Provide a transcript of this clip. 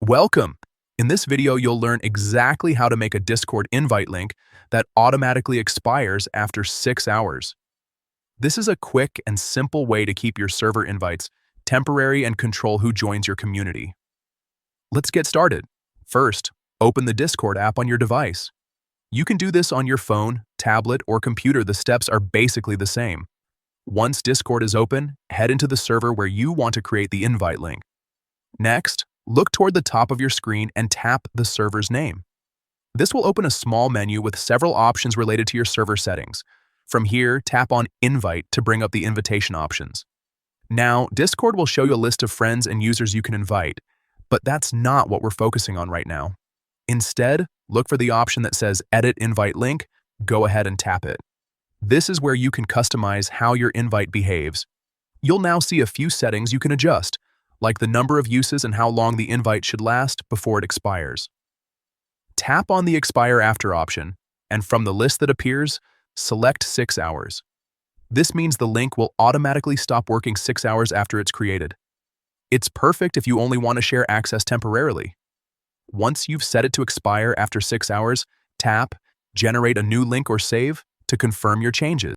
Welcome! In this video, you'll learn exactly how to make a Discord invite link that automatically expires after 6 hours. This is a quick and simple way to keep your server invites temporary and control who joins your community. Let's get started. First, open the Discord app on your device. You can do this on your phone, tablet, or computer. The steps are basically the same. Once Discord is open, head into the server where you want to create the invite link. Next, look toward the top of your screen and tap the server's name. This will open a small menu with several options related to your server settings. From here, tap on Invite to bring up the invitation options. Now, Discord will show you a list of friends and users you can invite, but that's not what we're focusing on right now. Instead, look for the option that says Edit Invite Link. Go ahead and tap it. This is where you can customize how your invite behaves. You'll now see a few settings you can adjust, like the number of uses and how long the invite should last before it expires. Tap on the Expire After option, and from the list that appears, select 6 hours. This means the link will automatically stop working 6 hours after it's created. It's perfect if you only want to share access temporarily. Once you've set it to expire after 6 hours, tap Generate a new link or save to confirm your changes.